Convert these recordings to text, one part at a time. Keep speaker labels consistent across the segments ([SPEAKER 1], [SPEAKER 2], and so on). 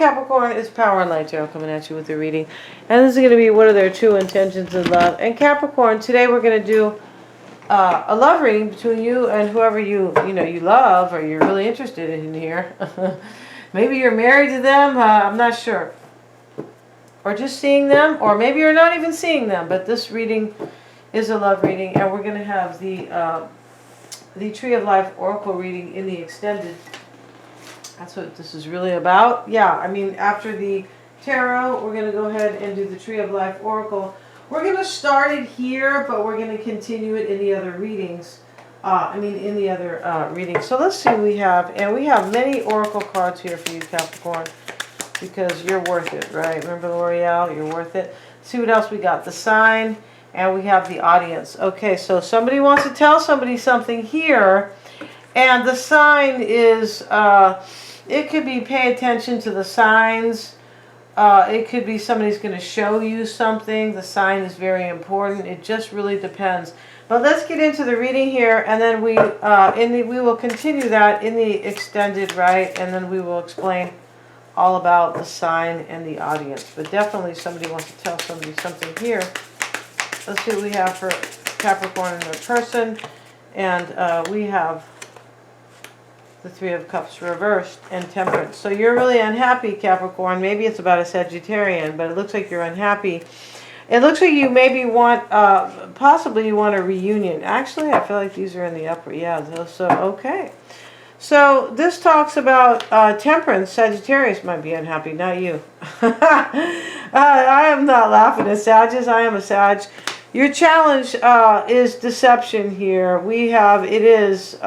[SPEAKER 1] Capricorn, it's Power and Light Tarot coming at you with the reading. And this is going to be what are their true intentions in love. And Capricorn, today we're going to do a love reading between you and whoever you love or you're really interested in here. Maybe you're married to them, I'm not sure. Or just seeing them, or maybe you're not even seeing them. But this reading is a love reading, and we're going to have the Tree of Life Oracle reading in the extended. That's what this is really about. Yeah, I mean, after the tarot, we're going to go ahead and do the Tree of Life Oracle. We're going to start it here, but we're going to continue it in the other readings. In the other readings. So let's see what we have. And we have many Oracle cards here for you, Capricorn, because you're worth it, right? Remember L'Oreal, you're worth it. See what else we got. The sign, and we have the audience. Okay, so somebody wants to tell somebody something here. And the sign is, it could be pay attention to the signs. It could be somebody's going to show you something. The sign is very important. It just really depends. But let's get into the reading here, and then we will continue that in the extended, right? And then we will explain all about the sign and the audience. But definitely somebody wants to tell somebody something here. Let's see what we have for Capricorn and their person. And we have the Three of Cups reversed and Temperance. So you're really unhappy, Capricorn. Maybe it's about a Sagittarian, but it looks like you're unhappy. It looks like you maybe want, possibly you want a reunion. Actually, I feel like these are in the upper. Yeah, so okay. So this talks about Temperance. Sagittarius might be unhappy, not you. I am not laughing at Sagittarius. I am a Sag. Your challenge is deception here. We have, it is...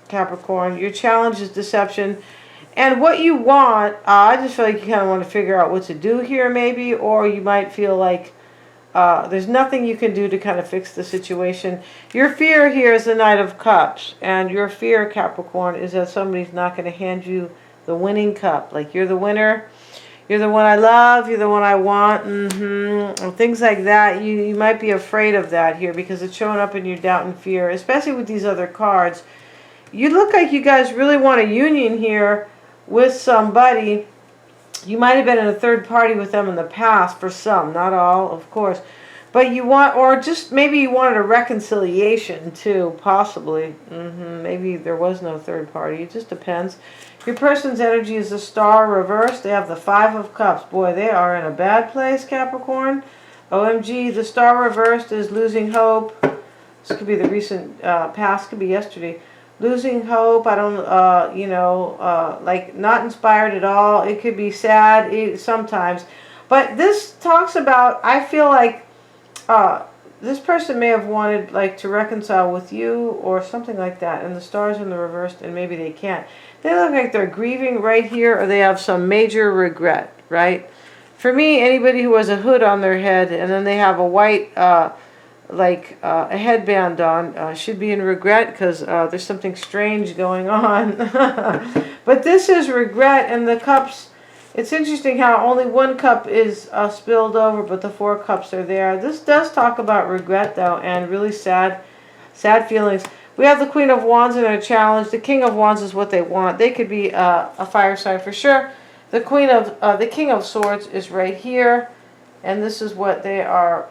[SPEAKER 1] Capricorn, your challenge is deception, and what you want, I just feel like you kind of want to figure out what to do here maybe, or you might feel like there's nothing you can do to kind of fix the situation. Your fear here is the Knight of Cups, and your fear, Capricorn, is that somebody's not going to hand you the winning cup, like you're the winner, you're the one I love, you're the one I want, and things like that. You might be afraid of that here because it's showing up in your doubt and fear, especially with these other cards. You look like you guys really want a union here with somebody. You might have been in a third party with them in the past for some, not all, of course. But you want, or just maybe you wanted a reconciliation too, possibly. Maybe there was no third party. It just depends. Your person's energy is the Star reversed. They have the Five of Cups. Boy, they are in a bad place, Capricorn. OMG, the Star reversed is losing hope. This could be the recent past, could be yesterday. Losing hope, I don't, like not inspired at all. It could be sad sometimes. But this talks about, I feel like this person may have wanted like to reconcile with you or something like that. And the Star's in the reversed and maybe they can't. They look like they're grieving right here or they have some major regret, right? For me, anybody who has a hood on their head and then they have a white... a headband on should be in regret because there's something strange going on. But this is regret, and the cups, it's interesting how only one cup is spilled over, but the 4 cups are there. This does talk about regret, though, and really sad feelings. We have the Queen of Wands in a challenge. The King of Wands is what they want. They could be a fire sign for sure. The King of Swords is right here, and this is what they are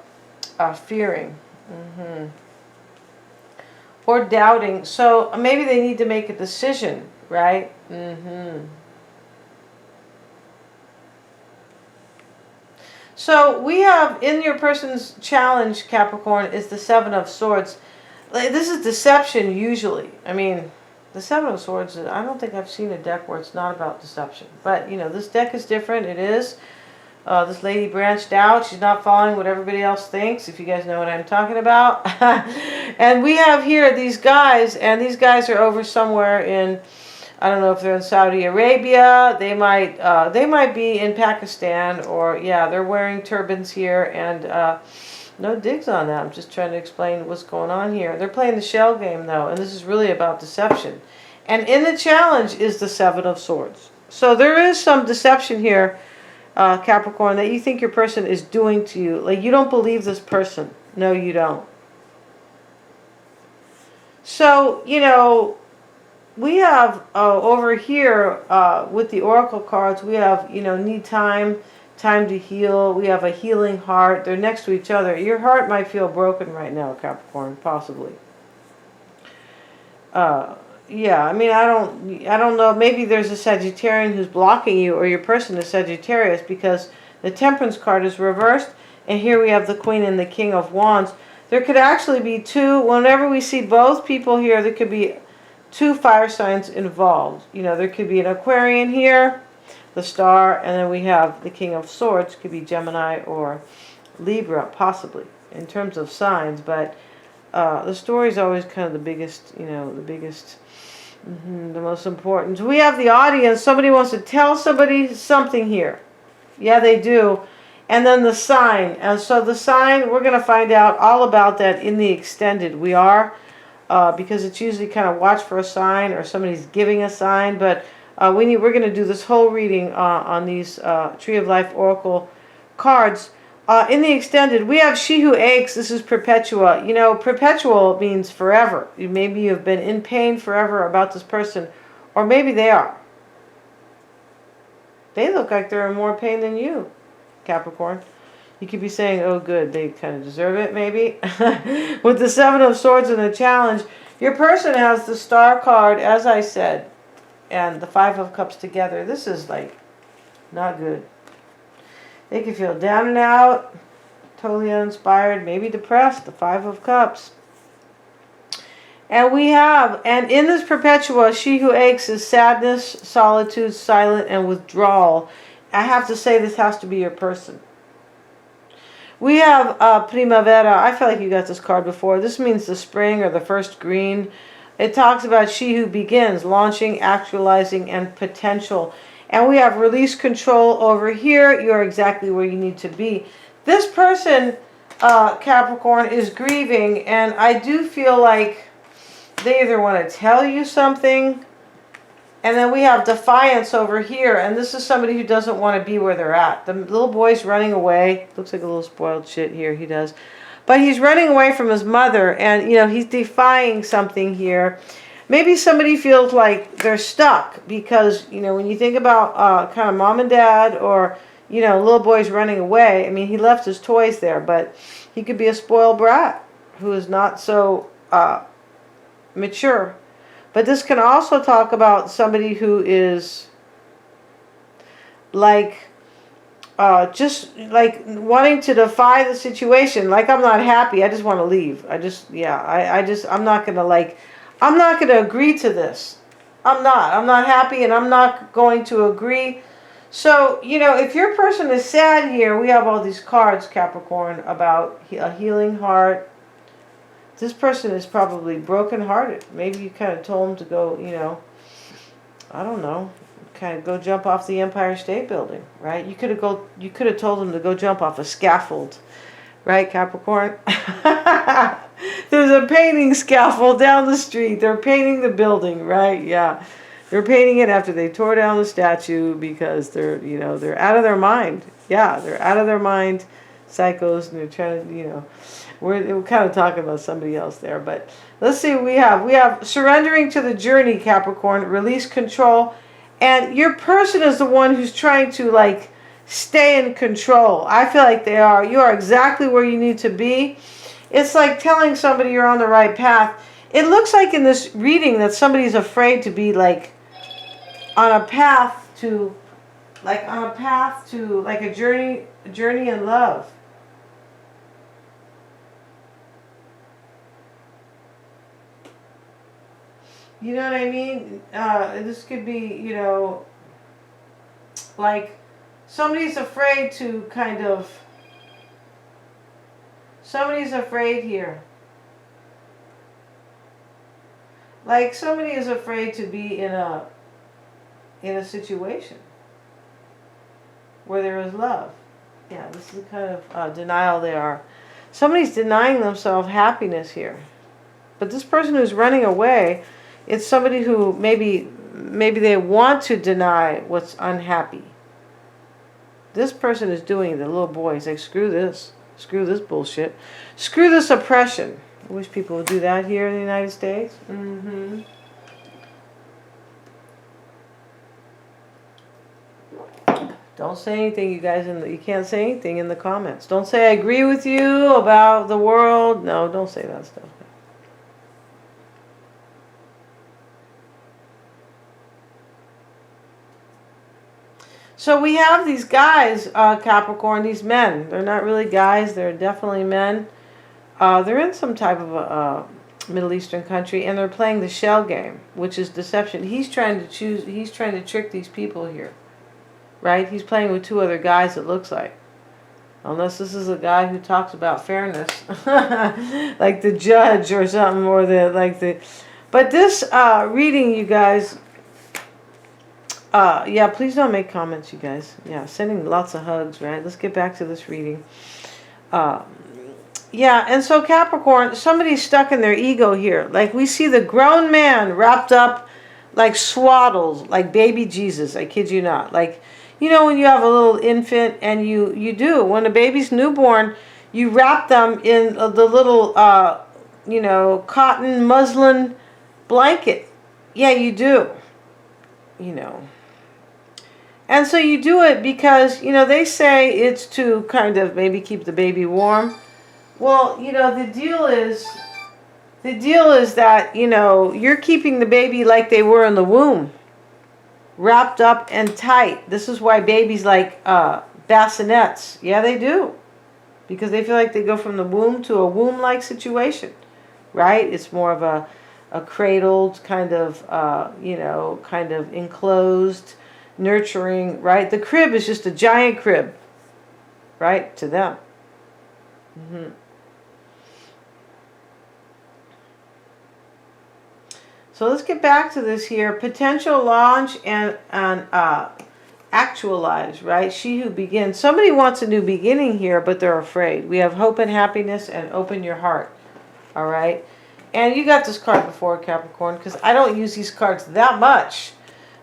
[SPEAKER 1] fearing. Or doubting. So maybe they need to make a decision, right? So we have in your person's challenge, Capricorn, is the Seven of Swords. This is deception usually. I mean, the Seven of Swords, I don't think I've seen a deck where it's not about deception. But, this deck is different. It is. This lady branched out. She's not following what everybody else thinks, if you guys know what I'm talking about. And we have here these guys, and these guys are over somewhere in, I don't know if they're in Saudi Arabia. They might be in Pakistan, or yeah, they're wearing turbans here, and no digs on that. I'm just trying to explain what's going on here. They're playing the shell game though, and this is really about deception. And in the challenge is the Seven of Swords. So there is some deception here, Capricorn, that you think your person is doing to you. Like you don't believe this person. No, you don't. So, we have over here with the oracle cards, we have, need time to heal. We have a healing heart. They're next to each other. Your heart might feel broken right now, Capricorn, possibly. Yeah, I mean, I don't know. Maybe there's a Sagittarian who's blocking you, or your person is Sagittarius, because the Temperance card is reversed, and here we have the Queen and the King of Wands. There could actually be two. Whenever we see both people here, there could be two fire signs involved. There could be an Aquarian here, the Star, and then we have the King of Swords. Could be Gemini or Libra, possibly, in terms of signs. But the story is always kind of the biggest, the most important. We have the audience. Somebody wants to tell somebody something here. Yeah, they do. And then the sign. And so the sign, we're going to find out all about that in the extended. We are. Because it's usually kind of watch for a sign or somebody's giving a sign. But we're going to do this whole reading on these Tree of Life Oracle cards. In the extended, we have She Who Aches. This is Perpetua. Perpetual means forever. Maybe you've been in pain forever about this person. Or maybe they are. They look like they're in more pain than you, Capricorn. You could be saying, oh good, they kind of deserve it, maybe. With the Seven of Swords and the challenge, your person has the Star card, as I said, and the Five of Cups together. This is like not good. They can feel down and out, totally uninspired, maybe depressed, the Five of Cups. And and in this Perpetua, She Who Aches is sadness, solitude, silence, and withdrawal. I have to say this has to be your person. We have Primavera. I feel like you got this card before. This means the spring or the first green. It talks about she who begins, launching, actualizing, and potential. And we have release control over here. You're exactly where you need to be. This person, Capricorn, is grieving. And I do feel like they either want to tell you something. And then we have defiance over here. And this is somebody who doesn't want to be where they're at. The little boy's running away. Looks like a little spoiled shit here. He does. But he's running away from his mother. And, he's defying something here. Maybe somebody feels like they're stuck. Because, when you think about kind of mom and dad or, little boy's running away. I mean, he left his toys there. But he could be a spoiled brat who is not so mature. But this can also talk about somebody who is like, just like wanting to defy the situation. Like, I'm not happy. I just want to leave. I'm not going to I'm not going to agree to this. I'm not happy and I'm not going to agree. So, if your person is sad here, we have all these cards, Capricorn, about a healing heart. This person is probably brokenhearted. Maybe you kind of told him to go, I don't know, kind of go jump off the Empire State Building, right? You could have told him to go jump off a scaffold, right, Capricorn? There's a painting scaffold down the street. They're painting the building, right? Yeah. They're painting it after they tore down the statue because they're out of their mind. Yeah, they're out of their mind, psychos, and they're trying to, We're kind of talking about somebody else there, but let's see what we have. We have surrendering to the journey, Capricorn, release control, and your person is the one who's trying to stay in control. I feel like they are. You are exactly where you need to be. It's like telling somebody you're on the right path. It looks like in this reading that somebody's afraid to be on a path to a journey in love. You know what I mean? This could be, somebody's afraid to somebody's afraid here. Like somebody is afraid to be in a situation where there is love. Yeah, this is the kind of denial they are. Somebody's denying themselves happiness here. But this person who's running away, it's somebody who maybe they want to deny what's unhappy. This person is doing the little boy. He's like, screw this bullshit. Screw this oppression. I wish people would do that here in the United States. Don't say anything, you guys. You can't say anything in the comments. Don't say I agree with you about the world. No, don't say that stuff. So we have these guys, Capricorn, these men. They're not really guys. They're definitely men. They're in some type of a Middle Eastern country, and they're playing the shell game, which is deception. He's trying to trick these people here, right? He's playing with two other guys, it looks like. Unless this is a guy who talks about fairness, like the judge or something, or But this reading, you guys. Yeah, please don't make comments, you guys. Yeah, sending lots of hugs, right? Let's get back to this reading. Yeah, and so Capricorn, somebody's stuck in their ego here. Like we see the grown man wrapped up like swaddled, like baby Jesus. I kid you not. Like, you know when you have a little infant and you do, when a baby's newborn, you wrap them in the little, cotton muslin blanket. Yeah, you do. And so you do it because, they say it's to kind of maybe keep the baby warm. Well, the deal is that, you're keeping the baby like they were in the womb, wrapped up and tight. This is why babies like bassinets. Yeah, they do. Because they feel like they go from the womb to a womb-like situation, right? It's more of a cradled kind of, kind of enclosed, nurturing, right? The crib is just a giant crib, right, to them. So let's get back to this here. Potential launch and actualize, right? She who begins. Somebody wants a new beginning here, but they're afraid. We have hope and happiness and open your heart, all right? And you got this card before, Capricorn, because I don't use these cards that much.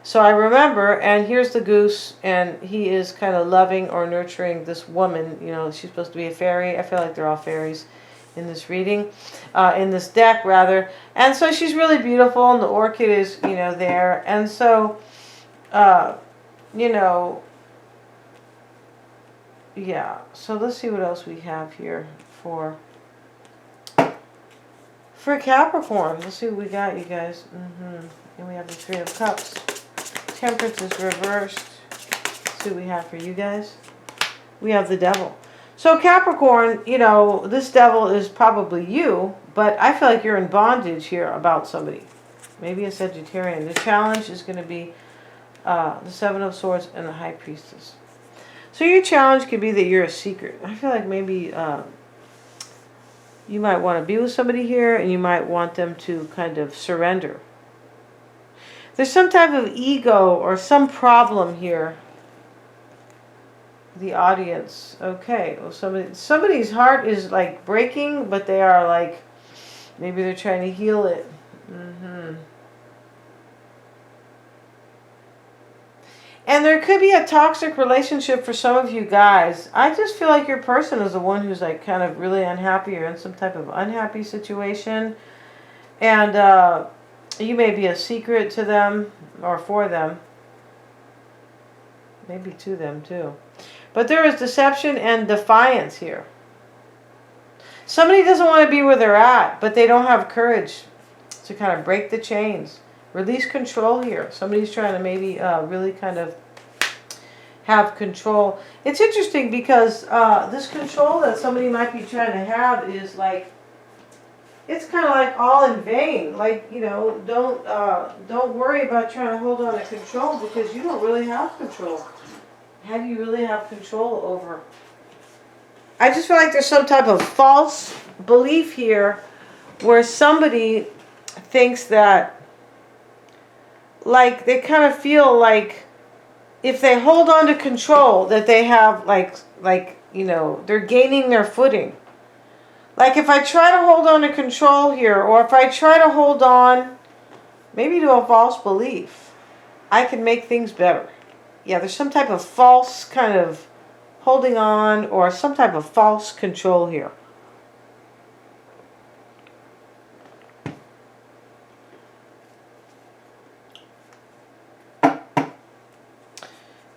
[SPEAKER 1] So I remember, and here's the goose, and he is kind of loving or nurturing this woman. She's supposed to be a fairy. I feel like they're all fairies in this reading, in this deck, rather. And so she's really beautiful, and the orchid is, there. And so, yeah. So let's see what else we have here for Capricorn. Let's see what we got, you guys. And we have the Three of Cups. Temperance is reversed. Let's see what we have for you guys. We have the Devil. So Capricorn, this devil is probably you, but I feel like you're in bondage here about somebody. Maybe a Sagittarian. The challenge is going to be the Seven of Swords and the High Priestess. So your challenge could be that you're a secret. I feel like maybe you might want to be with somebody here, and you might want them to kind of surrender. There's some type of ego or some problem here. The audience. Okay. Well, somebody's heart is like breaking, but they are like, maybe they're trying to heal it. And there could be a toxic relationship for some of you guys. I just feel like your person is the one who's like kind of really unhappy or in some type of unhappy situation. And you may be a secret to them or for them. Maybe to them too. But there is deception and defiance here. Somebody doesn't want to be where they're at, but they don't have courage to kind of break the chains. Release control here. Somebody's trying to maybe really kind of have control. It's interesting because this control that somebody might be trying to have is like, it's kind of like all in vain. Like, don't worry about trying to hold on to control, because you don't really have control. How do you really have control over? I just feel like there's some type of false belief here where somebody thinks that, like, they kind of feel like if they hold on to control that they have they're gaining their footing. Like if I try to hold on to control here, or if I try to hold on maybe to a false belief, I can make things better. Yeah, there's some type of false kind of holding on or some type of false control here.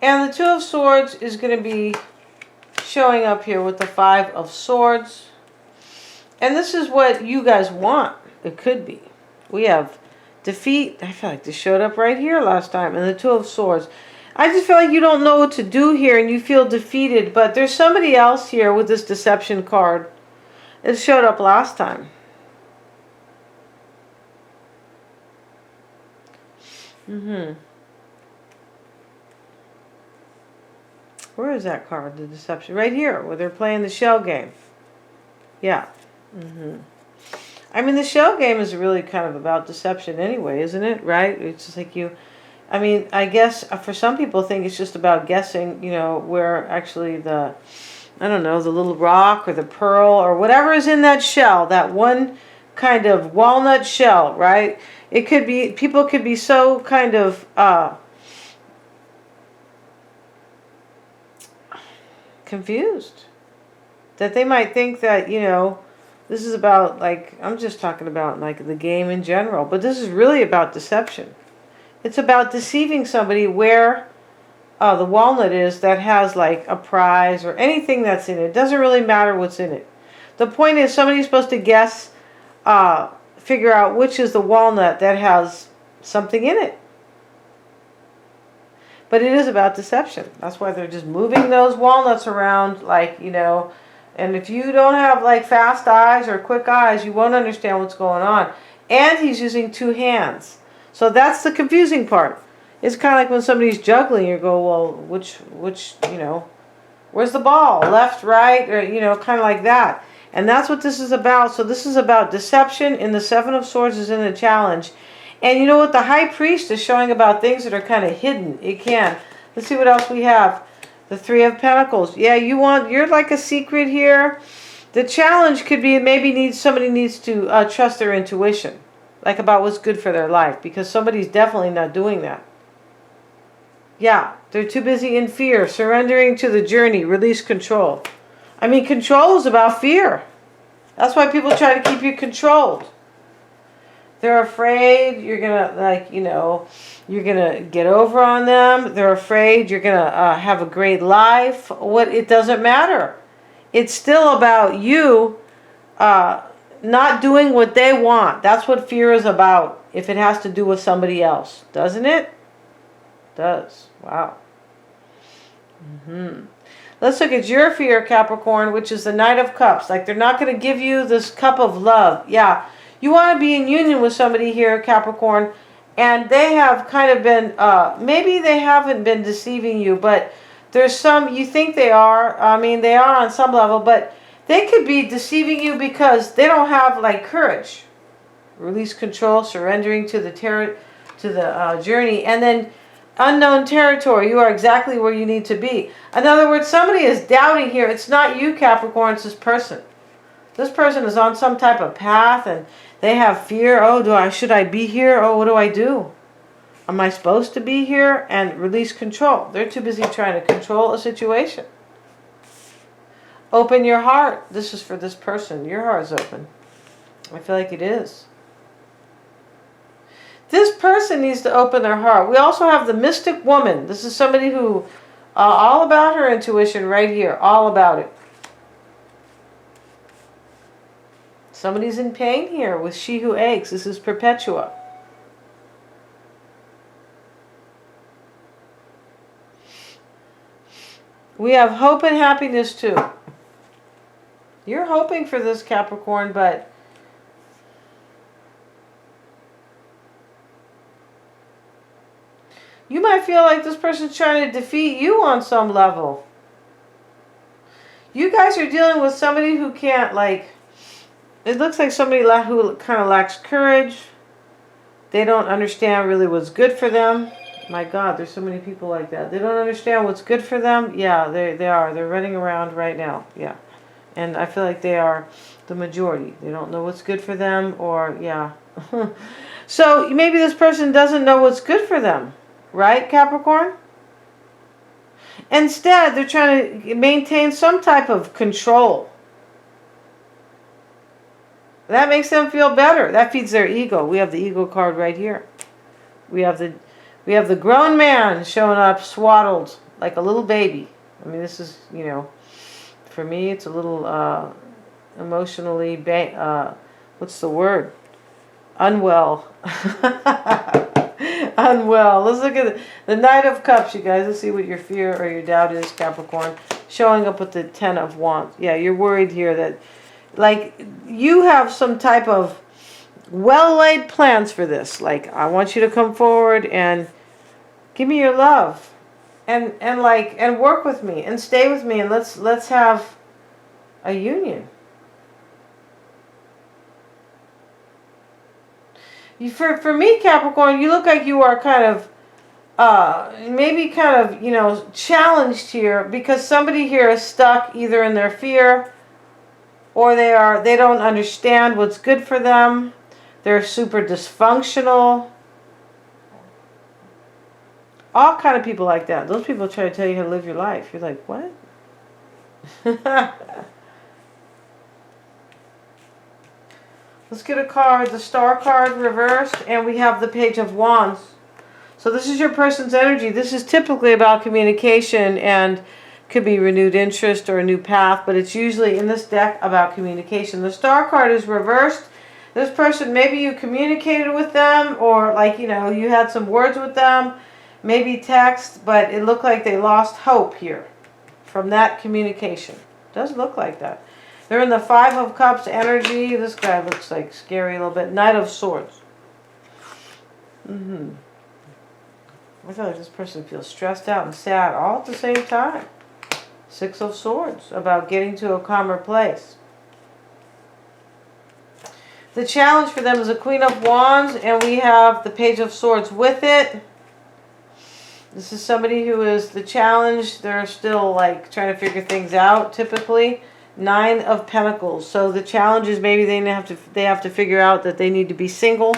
[SPEAKER 1] And the Two of Swords is going to be showing up here with the Five of Swords. And this is what you guys want. It could be. We have defeat. I feel like this showed up right here last time. And the Two of Swords. I just feel like you don't know what to do here and you feel defeated. But there's somebody else here with this deception card. It showed up last time. Where is that card? The deception. Right here, where they're playing the shell game. Yeah. I mean, the shell game is really kind of about deception anyway, isn't it? Right? It's just like you... I mean, I guess for some people think it's just about guessing, you know, where actually the... I don't know, the little rock or the pearl or whatever is in that shell, that one kind of walnut shell, right? It could be... People could be so kind of... confused that they might think that, you know, this is about, like, I'm just talking about like the game in general, but this is really about deception. It's about deceiving somebody where the walnut is that has like a prize or anything that's in it. It doesn't really matter what's in it. The point is somebody's supposed to guess, figure out which is the walnut that has something in it. But it is about deception. That's why they're just moving those walnuts around, like, you know. And if you don't have like fast eyes or quick eyes, you won't understand what's going on. And he's using two hands. So that's the confusing part. It's kind of like when somebody's juggling, you go, well, which, you know, where's the ball? Left, right, or, you know, kind of like that. And that's what this is about. So this is about deception, and the Seven of Swords is in the challenge. And you know what? The High Priest is showing about things that are kind of hidden. It can. Let's see what else we have. The Three of Pentacles. Yeah, you're like a secret here. The challenge could be maybe somebody needs to trust their intuition. Like about what's good for their life. Because somebody's definitely not doing that. Yeah, they're too busy in fear. Surrendering to the journey. Release control. I mean, control is about fear. That's why people try to keep you controlled. They're afraid you're going to, like, you know, you're going to get over on them. They're afraid you're going to have a great life. It doesn't matter. It's still about you not doing what they want. That's what fear is about, if it has to do with somebody else. Doesn't it? It does. Wow. Let's look at your fear, Capricorn, which is the Knight of Cups. Like, they're not going to give you this cup of love. Yeah. You want to be in union with somebody here, Capricorn, and they have kind of been, maybe they haven't been deceiving you, but there's some, you think they are. I mean, they are on some level, but they could be deceiving you because they don't have, like, courage. Release control, surrendering to the journey, and then unknown territory. You are exactly where you need to be. In other words, somebody is doubting here. It's not you, Capricorn, it's this person. This person is on some type of path and they have fear. Oh, should I be here? Oh, what do I do? Am I supposed to be here? And release control. They're too busy trying to control a situation. Open your heart. This is for this person. Your heart is open. I feel like it is. This person needs to open their heart. We also have the Mystic Woman. This is somebody who, all about her intuition right here. All about it. Somebody's in pain here with She Who Aches. This is Perpetua. We have hope and happiness too. You're hoping for this, Capricorn, but you might feel like this person's trying to defeat you on some level. You guys are dealing with somebody who can't, like, it looks like somebody who kind of lacks courage. They don't understand really what's good for them. My God, there's so many people like that. They don't understand what's good for them. Yeah, they are. They're running around right now. Yeah. And I feel like they are the majority. They don't know what's good for them, or, yeah. So maybe this person doesn't know what's good for them. Right, Capricorn? Instead, they're trying to maintain some type of control. That makes them feel better. That feeds their ego. We have the ego card right here. We have the grown man showing up swaddled like a little baby. I mean, this is, you know, for me, it's a little emotionally, what's the word? Unwell. Unwell. Let's look at the Knight of Cups, you guys. Let's see what your fear or your doubt is, Capricorn. Showing up with the Ten of Wands. Yeah, you're worried here that, like, you have some type of well-laid plans for this. Like, I want you to come forward and give me your love, and work with me and stay with me, and let's have a union. For me, Capricorn, you look like you are kind of, maybe kind of, you know, challenged here because somebody here is stuck either in their fear or they don't understand what's good for them. They're super dysfunctional. All kind of people like that. Those people try to tell you how to live your life. You're like, what? Let's get a card, the Star card reversed, and we have the Page of Wands. So this is your person's energy. This is typically about communication and could be renewed interest or a new path, but it's usually in this deck about communication. The Star card is reversed. This person, maybe you communicated with them, or like, you know, you had some words with them, maybe text, but it looked like they lost hope here from that communication. It does look like that. They're in the Five of Cups energy. This guy looks like scary a little bit. Knight of Swords. I feel like this person feels stressed out and sad all at the same time. Six of Swords, about getting to a calmer place. The challenge for them is a Queen of Wands, and we have the Page of Swords with it. This is somebody who is the challenge. They're still like trying to figure things out, typically. Nine of Pentacles. So the challenge is maybe they have to figure out that they need to be single.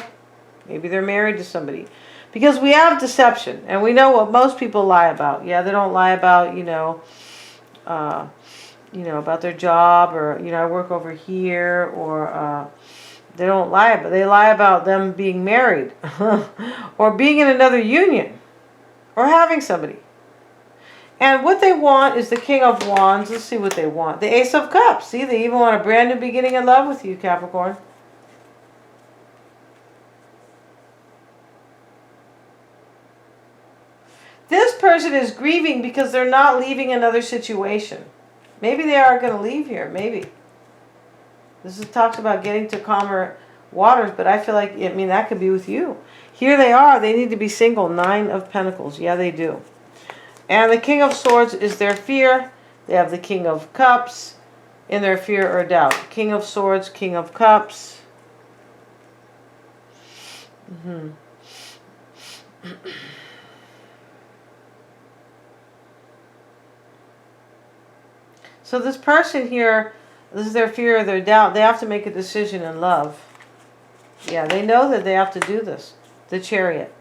[SPEAKER 1] Maybe they're married to somebody. Because we have deception, and we know what most people lie about. Yeah, they don't lie about, about their job, or, I work over here, or they don't lie, but they lie about them being married or being in another union or having somebody. And what they want is the King of Wands. Let's see what they want. The Ace of Cups. See, they even want a brand new beginning in love with you, Capricorn. This person is grieving because they're not leaving another situation. Maybe they are going to leave here. Maybe. Talks about getting to calmer waters, but I feel like, that could be with you. Here they are. They need to be single. Nine of Pentacles. Yeah, they do. And the King of Swords is their fear. They have the King of Cups in their fear or doubt. King of Swords, King of Cups. So this person here, this is their fear or their doubt. They have to make a decision in love. Yeah, they know that they have to do this. The Chariot.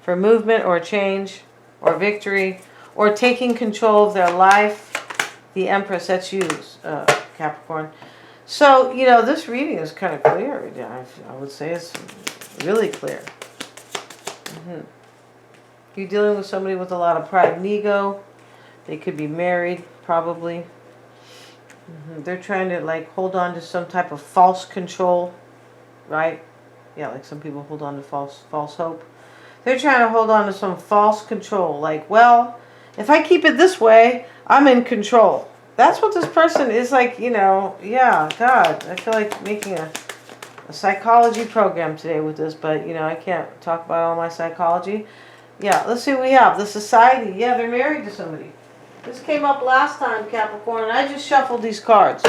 [SPEAKER 1] For movement or change or victory or taking control of their life. The Empress, that's you, Capricorn. So, this reading is kind of clear. I would say it's really clear. You're dealing with somebody with a lot of pride and ego. They could be married, probably. They're trying to hold on to some type of false control, right? Yeah, like some people hold on to false hope. They're trying to hold on to some false control. Like, well, if I keep it this way, I'm in control. That's what this person is like, yeah, God. I feel like making a psychology program today with this, but, I can't talk about all my psychology. Yeah, let's see what we have. The Society. Yeah, they're married to somebody. This came up last time, Capricorn, and I just shuffled these cards,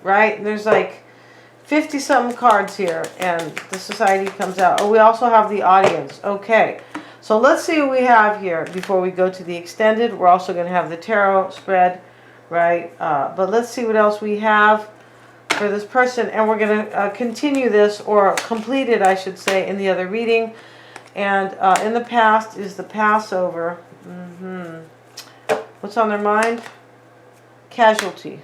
[SPEAKER 1] right? And there's 50-something cards here, and the Society comes out. Oh, we also have the Audience. Okay, so let's see what we have here before we go to the extended. We're also going to have the Tarot spread, right? But let's see what else we have for this person, and we're going to continue this, or complete it, I should say, in the other reading. And in the past is the Passover. What's on their mind? Casualty.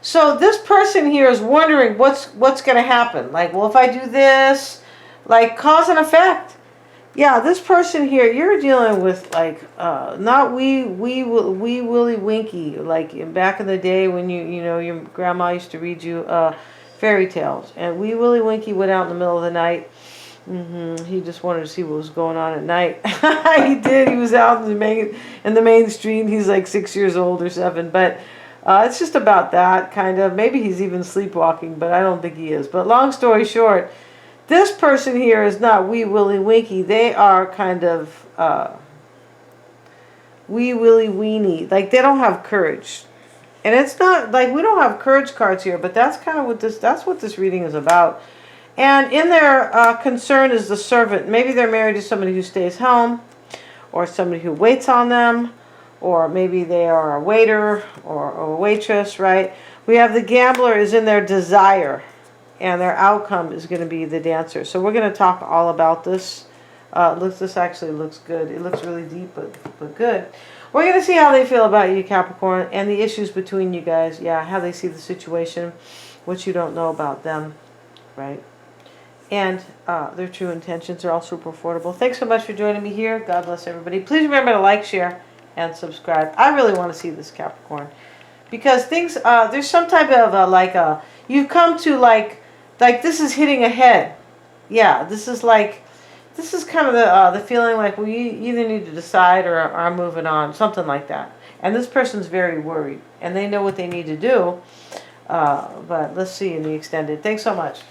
[SPEAKER 1] So this person here is wondering what's going to happen. Like, well, if I do this, cause and effect. Yeah, this person here, you're dealing with like not wee willy winky like back in the day when you know your grandma used to read you fairy tales, and wee willy winky went out in the middle of the night. He just wanted to see what was going on at night. He did. He was out in the main street. He's like 6 years old or 7, but it's just about that kind of. Maybe he's even sleepwalking, but I don't think he is. But long story short, this person here is not wee willy winky. They are kind of wee willy weeny. Like they don't have courage. And it's not like we don't have courage cards here, but that's kind of that's what this reading is about. And in their concern is the servant. Maybe they're married to somebody who stays home, or somebody who waits on them, or maybe they are a waiter or a waitress, right? We have the gambler is in their desire, and their outcome is going to be the dancer. So we're going to talk all about this. This actually looks good. It looks really deep, but good. We're going to see how they feel about you, Capricorn, and the issues between you guys. Yeah, how they see the situation, what you don't know about them, right? And their true intentions are all super affordable. Thanks so much for joining me here. God bless everybody. Please remember to like, share, and subscribe. I really want to see this, Capricorn, because things there's some type of you've come to like this is hitting ahead. Yeah, this is kind of the feeling like you either need to decide or are moving on, something like that. And this person's very worried, and they know what they need to do. But let's see in the extended. Thanks so much.